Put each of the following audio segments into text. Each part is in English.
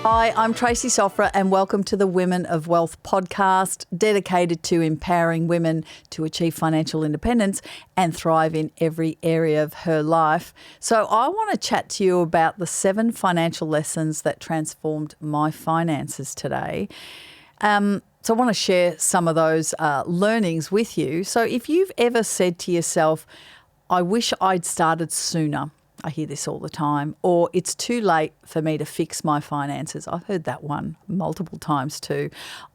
Hi, I'm Tracy Sofra and welcome to the Women of Wealth podcast, dedicated to empowering women to achieve financial independence and thrive in every area of her life. So I want to chat to you about the 7 financial lessons that transformed my finances today. So I want to share some of those learnings with you. So if you've ever said to yourself, I wish I'd started sooner, I hear this all the time, or it's too late for me to fix my finances. I've heard that one multiple times too.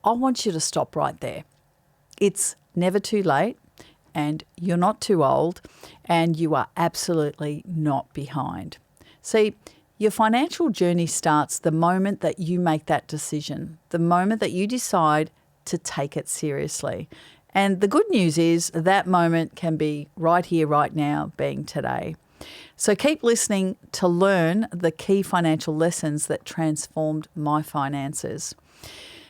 I want you to stop right there. It's never too late and you're not too old and you are absolutely not behind. See, your financial journey starts the moment that you make that decision, the moment that you decide to take it seriously. And the good news is that moment can be right here, right now, being today. So keep listening to learn the key financial lessons that transformed my finances.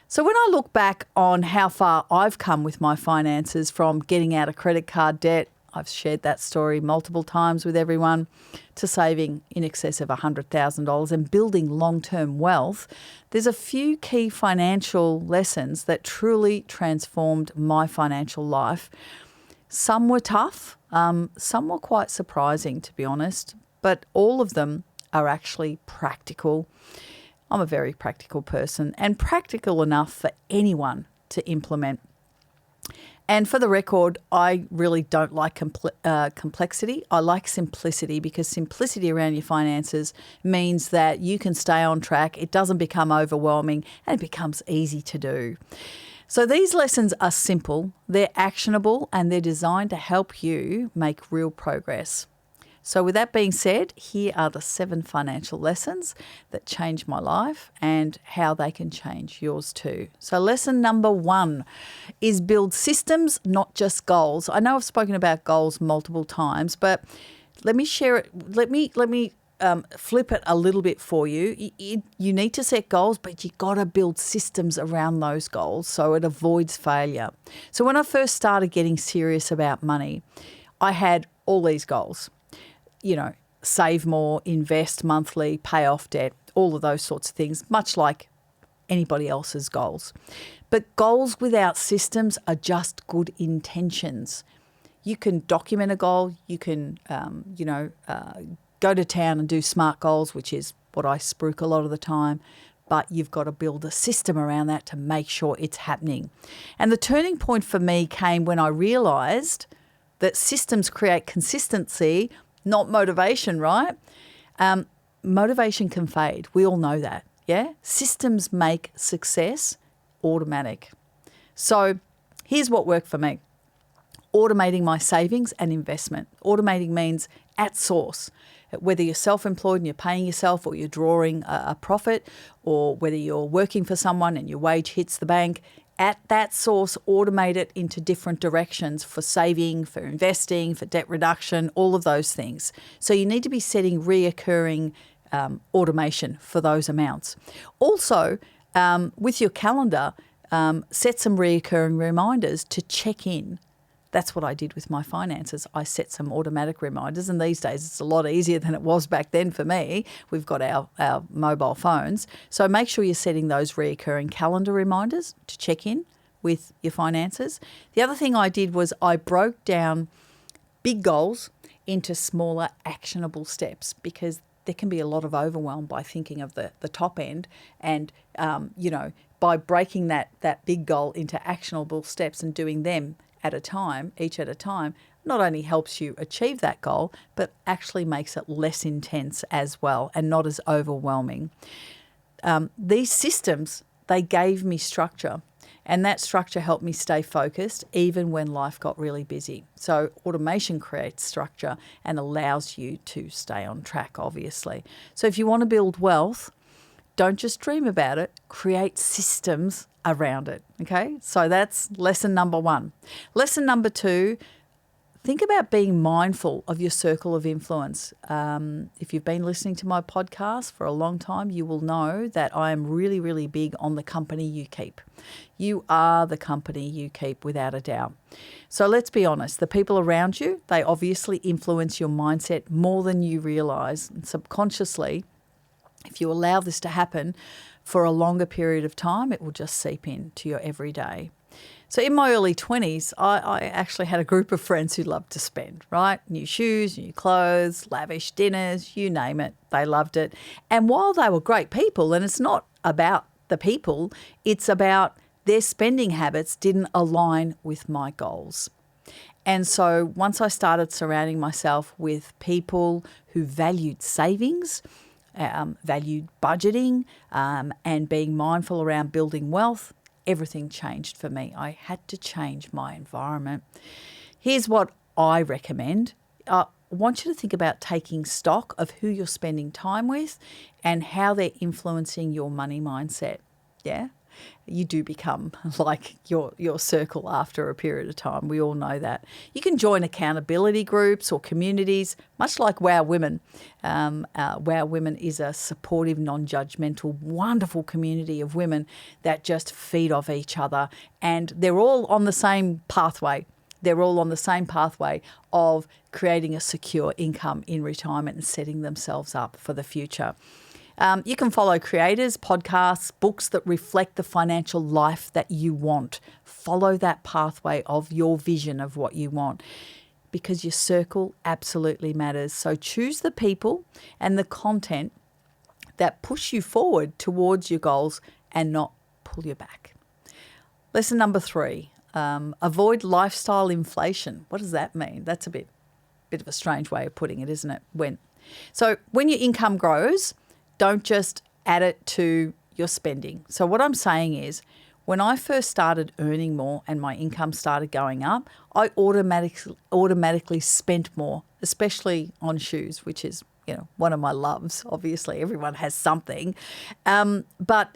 So when I look back on how far I've come with my finances, from getting out of credit card debt, I've shared that story multiple times with everyone, to saving in excess of $100,000 and building long-term wealth, there's a few key financial lessons that truly transformed my financial life. Some were tough, some were quite surprising, to be honest, but all of them are actually practical. I'm a very practical person and practical enough for anyone to implement. And for the record, I really don't like complexity. I like simplicity, because simplicity around your finances means that you can stay on track, it doesn't become overwhelming, and it becomes easy to do. So these lessons are simple, they're actionable, and they're designed to help you make real progress. So with that being said, here are the 7 financial lessons that changed my life and how they can change yours too. So lesson number 1 is build systems, not just goals. I know I've spoken about goals multiple times, but let me share it. Let me flip it a little bit for you. You need to set goals, but you got to build systems around those goals so it avoids failure. So when I first started getting serious about money, I had all these goals. You know, save more, invest monthly, pay off debt, all of those sorts of things, much like anybody else's goals. But goals without systems are just good intentions. You can document a goal, you can, go to town and do SMART goals, which is what I spruik a lot of the time, but you've got to build a system around that to make sure it's happening. And the turning point for me came when I realised that systems create consistency, not motivation, right? Motivation can fade. We all know that, yeah? Systems make success automatic. So here's what worked for me. Automating my savings and investment. Automating means at source. Whether you're self-employed and you're paying yourself, or you're drawing a profit, or whether you're working for someone and your wage hits the bank, at that source, automate it into different directions for saving, for investing, for debt reduction, all of those things. So you need to be setting reoccurring automation for those amounts. Also, with your calendar, set some reoccurring reminders to check in. That's what I did with my finances. I set some automatic reminders, and these days it's a lot easier than it was back then for me. We've got our mobile phones. So make sure you're setting those recurring calendar reminders to check in with your finances. The other thing I did was I broke down big goals into smaller actionable steps, because there can be a lot of overwhelm by thinking of the top end, and by breaking that big goal into actionable steps and doing them each at a time, not only helps you achieve that goal, but actually makes it less intense as well and not as overwhelming. These systems, they gave me structure, and that structure helped me stay focused even when life got really busy. So automation creates structure and allows you to stay on track, obviously. So if you want to build wealth, don't just dream about it, create systems around it, okay? So that's lesson number 1. Lesson number 2, think about being mindful of your circle of influence. If you've been listening to my podcast for a long time, you will know that I am really, really big on the company you keep. You are the company you keep, without a doubt. So let's be honest, the people around you, they obviously influence your mindset more than you realise. And subconsciously, if you allow this to happen, for a longer period of time, it will just seep into your everyday. So in my early 20s, I actually had a group of friends who loved to spend, right? New shoes, new clothes, lavish dinners, you name it. They loved it. And while they were great people, and it's not about the people, it's about their spending habits didn't align with my goals. And so once I started surrounding myself with people who valued savings, valued budgeting, and being mindful around building wealth, everything changed for me. I had to change my environment. Here's what I recommend. I want you to think about taking stock of who you're spending time with and how they're influencing your money mindset. Yeah? You do become like your circle after a period of time. We all know that. You can join accountability groups or communities, much like Wow Women. Wow Women is a supportive, non-judgmental, wonderful community of women that just feed off each other, and they're all on the same pathway. They're all on the same pathway of creating a secure income in retirement and setting themselves up for the future. You can follow creators, podcasts, books that reflect the financial life that you want. Follow that pathway of your vision of what you want, because your circle absolutely matters. So choose the people and the content that push you forward towards your goals and not pull you back. Lesson number 3, avoid lifestyle inflation. What does that mean? That's a bit of a strange way of putting it, isn't it? When your income grows, don't just add it to your spending. So what I'm saying is, when I first started earning more and my income started going up, I automatically spent more, especially on shoes, which is, one of my loves. Obviously, everyone has something. But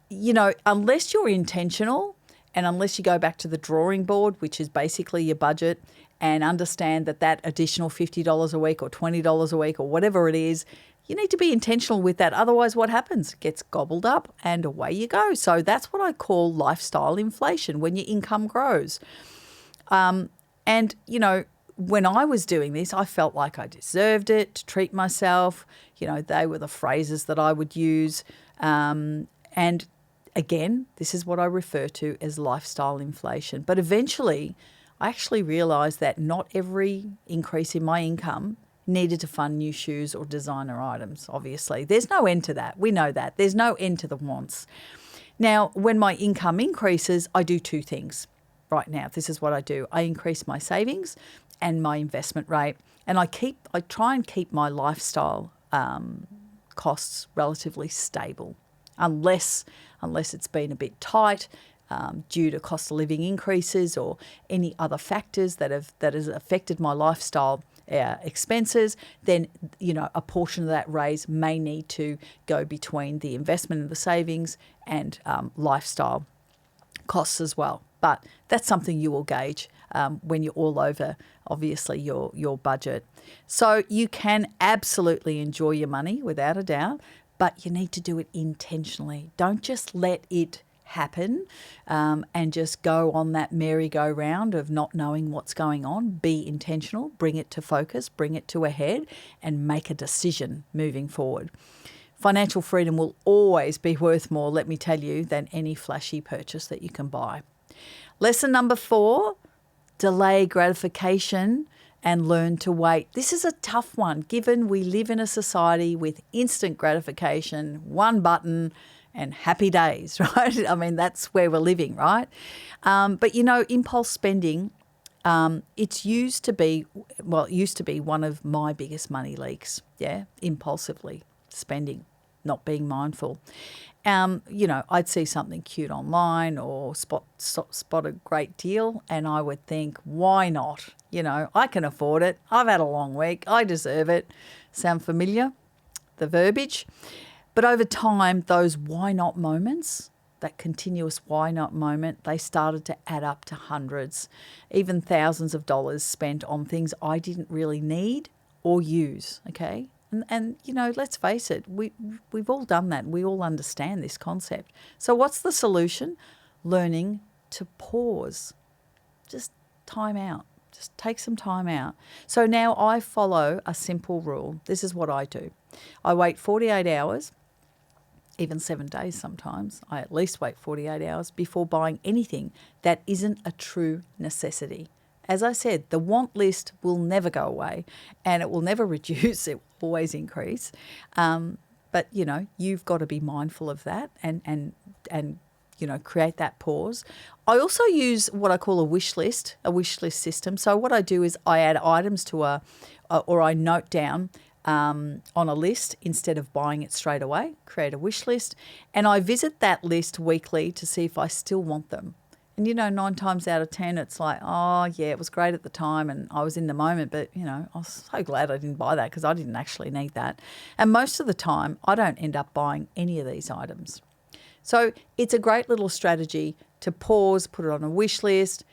unless you're intentional and unless you go back to the drawing board, which is basically your budget, and understand that additional $50 a week or $20 a week or whatever it is, you need to be intentional with that. Otherwise, what happens? It gets gobbled up and away you go. So that's what I call lifestyle inflation, when your income grows. When I was doing this, I felt like I deserved it, to treat myself. They were the phrases that I would use. And again, this is what I refer to as lifestyle inflation. But eventually, I actually realised that not every increase in my income needed to fund new shoes or designer items, obviously. There's no end to that. We know that. There's no end to the wants. Now, when my income increases, I do 2 things right now. This is what I do. I increase my savings and my investment rate, and I try and keep my lifestyle costs relatively stable, unless it's been a bit tight due to cost of living increases or any other factors that has affected my lifestyle expenses. Then a portion of that raise may need to go between the investment and the savings and lifestyle costs as well. But that's something you will gauge when you're all over, obviously, your budget. So you can absolutely enjoy your money without a doubt, but you need to do it intentionally. Don't just let it happen and just go on that merry-go-round of not knowing what's going on. Be intentional, bring it to focus, bring it to a head, and make a decision moving forward. Financial freedom will always be worth more, let me tell you, than any flashy purchase that you can buy. Lesson number 4, delay gratification and learn to wait. This is a tough one, given we live in a society with instant gratification, one button, and happy days, right? I mean, that's where we're living, right? But impulse spending, it used to be one of my biggest money leaks, impulsively spending, not being mindful. I'd see something cute online or spot a great deal, and I would think, why not? I can afford it. I've had a long week. I deserve it. Sound familiar? The verbiage? But over time, those why not moments, that continuous why not moment, they started to add up to hundreds, even thousands of dollars spent on things I didn't really need or use, okay? And let's face it, we've all done that. We all understand this concept. So what's the solution? Learning to pause. Just time out. Just take some time out. So now I follow a simple rule. This is what I do. I wait 48 hours even 7 days sometimes. I at least wait 48 hours before buying anything that isn't a true necessity. As I said, the want list will never go away and it will never reduce, it will always increase. But, you've got to be mindful of that and create that pause. I also use what I call a wish list system. So what I do is I add items to or I note down on a list instead of buying it straight away, create a wish list, and I visit that list weekly to see if I still want them. And, 9 times out of 10, it's like, oh, yeah, it was great at the time and I was in the moment, but, I was so glad I didn't buy that because I didn't actually need that. And most of the time, I don't end up buying any of these items. So it's a great little strategy to pause, put it on a wish list.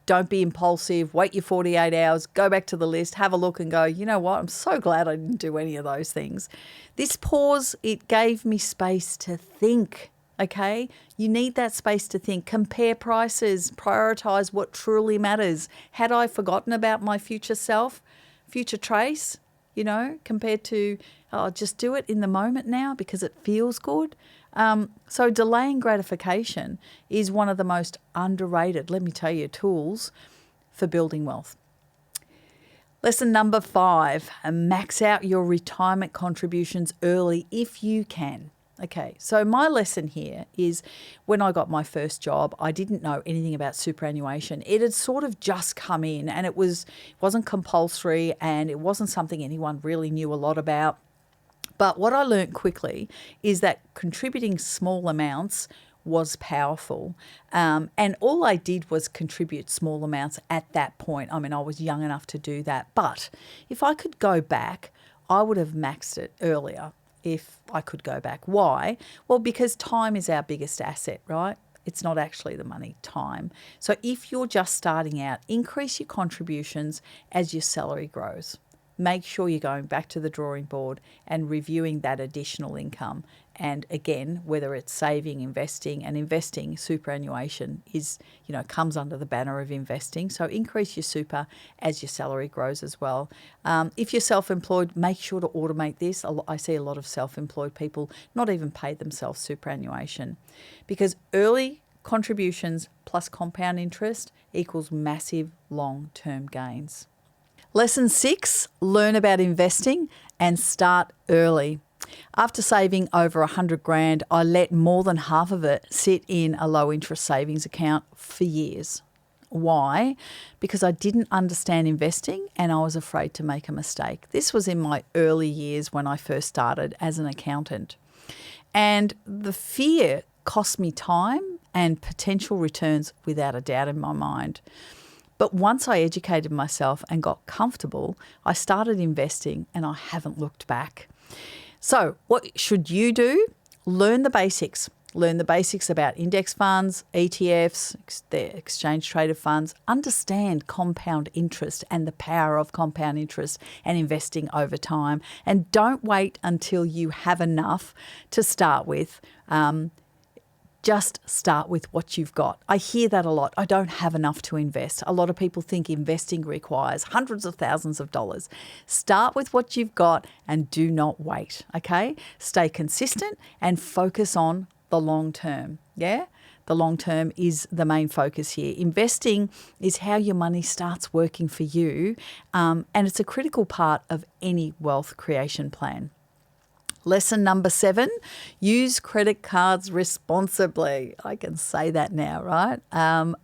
Don't be impulsive, wait your 48 hours, go back to the list, have a look and go, you know what, I'm so glad I didn't do any of those things. This pause, it gave me space to think. Okay, you need that space to think, compare prices, prioritize what truly matters. Had I forgotten about my future self, future Trace, compared to just do it in the moment now because it feels good. So delaying gratification is one of the most underrated, let me tell you, tools for building wealth. Lesson number 5, max out your retirement contributions early if you can. Okay, so my lesson here is when I got my first job, I didn't know anything about superannuation. It had sort of just come in and it wasn't compulsory and it wasn't something anyone really knew a lot about. But what I learned quickly is that contributing small amounts was powerful. And all I did was contribute small amounts at that point. I mean, I was young enough to do that. But if I could go back, I would have maxed it earlier. If I could go back. Why? Well, because time is our biggest asset, right? It's not actually the money, time. So if you're just starting out, increase your contributions as your salary grows. Make sure you're going back to the drawing board and reviewing that additional income. And again, whether it's saving, investing, and investing, superannuation is, comes under the banner of investing. So increase your super as your salary grows as well. If you're self-employed, make sure to automate this. I see a lot of self-employed people not even pay themselves superannuation because early contributions plus compound interest equals massive long-term gains. Lesson 6, learn about investing and start early. After saving over $100,000, I let more than half of it sit in a low interest savings account for years. Why? Because I didn't understand investing and I was afraid to make a mistake. This was in my early years when I first started as an accountant. And the fear cost me time and potential returns without a doubt in my mind. But once I educated myself and got comfortable, I started investing and I haven't looked back. So what should you do? Learn the basics. Learn the basics about index funds, ETFs, the exchange traded funds. Understand compound interest and the power of compound interest and investing over time. And don't wait until you have enough to start with. Just start with what you've got. I hear that a lot. I don't have enough to invest. A lot of people think investing requires hundreds of thousands of dollars. Start with what you've got and do not wait, okay? Stay consistent and focus on the long term, yeah? The long term is the main focus here. Investing is how your money starts working for you, and it's a critical part of any wealth creation plan. Lesson number 7, use credit cards responsibly. I can say that now, right?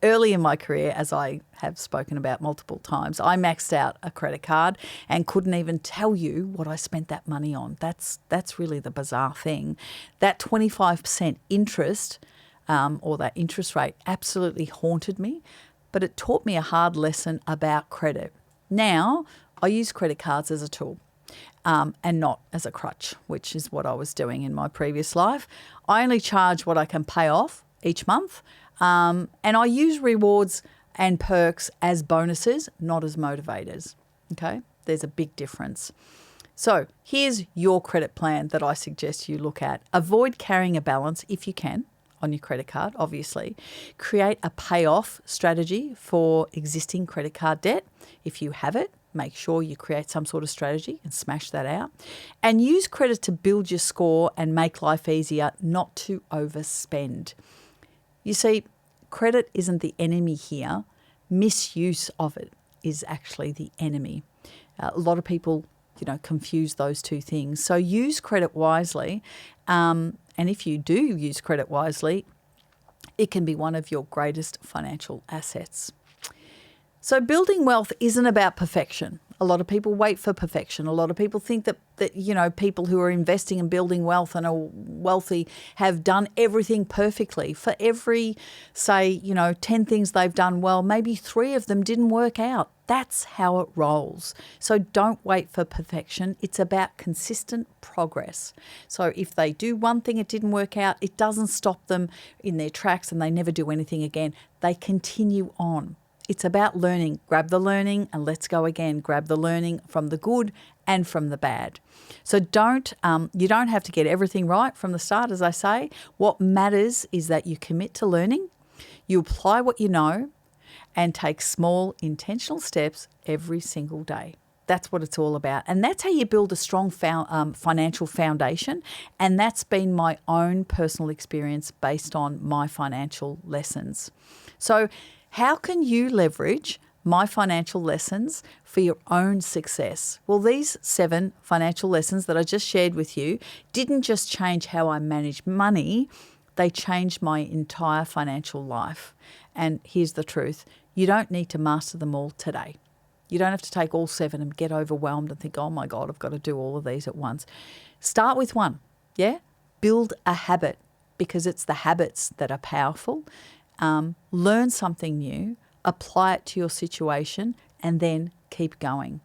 Early in my career, as I have spoken about multiple times, I maxed out a credit card and couldn't even tell you what I spent that money on. That's really the bizarre thing. That 25% interest or that interest rate absolutely haunted me, but it taught me a hard lesson about credit. Now, I use credit cards as a tool. And not as a crutch, which is what I was doing in my previous life. I only charge what I can pay off each month, and I use rewards and perks as bonuses, not as motivators. Okay, there's a big difference. So here's your credit plan that I suggest you look at. Avoid carrying a balance if you can on your credit card, obviously. Create a payoff strategy for existing credit card debt if you have it. make sure you create some sort of strategy and smash that out. And use credit to build your score and make life easier, not to overspend. You see, credit isn't the enemy here. Misuse of it is actually the enemy. A lot of people, confuse those two things. So use credit wisely. And if you do use credit wisely, it can be one of your greatest financial assets. So building wealth isn't about perfection. A lot of people wait for perfection. A lot of people think that people who are investing and building wealth and are wealthy have done everything perfectly. For every, say, 10 things they've done well, maybe 3 of them didn't work out. That's how it rolls. So don't wait for perfection. It's about consistent progress. So if they do one thing, it didn't work out, it doesn't stop them in their tracks and they never do anything again. They continue on. It's about learning. Grab the learning and let's go again. Grab the learning from the good and from the bad. So you don't have to get everything right from the start, as I say. What matters is that you commit to learning, you apply what you know, and take small intentional steps every single day. That's what it's all about. And that's how you build a strong financial foundation. And that's been my own personal experience based on my financial lessons. So how can you leverage my financial lessons for your own success? Well, these 7 financial lessons that I just shared with you didn't just change how I manage money, they changed my entire financial life. And here's the truth. You don't need to master them all today. You don't have to take all 7 and get overwhelmed and think, oh my God, I've got to do all of these at once. Start with 1, yeah? Build a habit, because it's the habits that are powerful. Learn something new, apply it to your situation, and then keep going.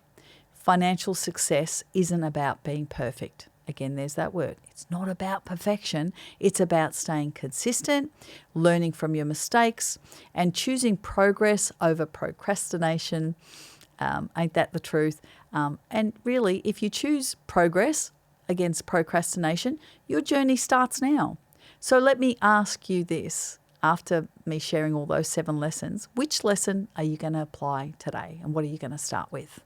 Financial success isn't about being perfect. Again, there's that word. It's not about perfection. It's about staying consistent, learning from your mistakes, and choosing progress over procrastination. Ain't that the truth? And really, if you choose progress against procrastination, your journey starts now. So let me ask you this. After me sharing all those 7 lessons, which lesson are you going to apply today? And what are you going to start with?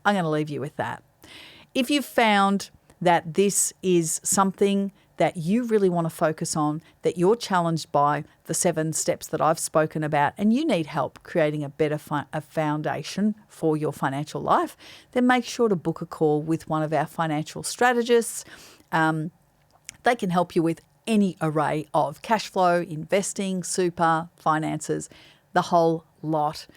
I'm going to leave you with that. If you've found that this is something that you really want to focus on, that you're challenged by the 7 steps that I've spoken about, and you need help creating a better foundation for your financial life, then make sure to book a call with one of our financial strategists. They can help you with any array of cash flow, investing, super, finances, the whole lot.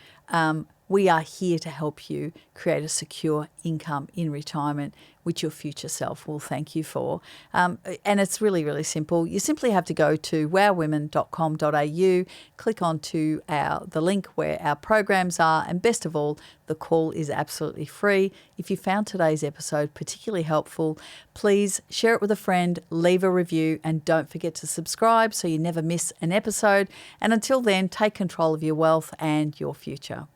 We are here to help you create a secure income in retirement, which your future self will thank you for. And it's really, really simple. You simply have to go to wowwomen.com.au, click onto the link where our programs are, and best of all, the call is absolutely free. If you found today's episode particularly helpful, please share it with a friend, leave a review, and don't forget to subscribe so you never miss an episode. And until then, take control of your wealth and your future.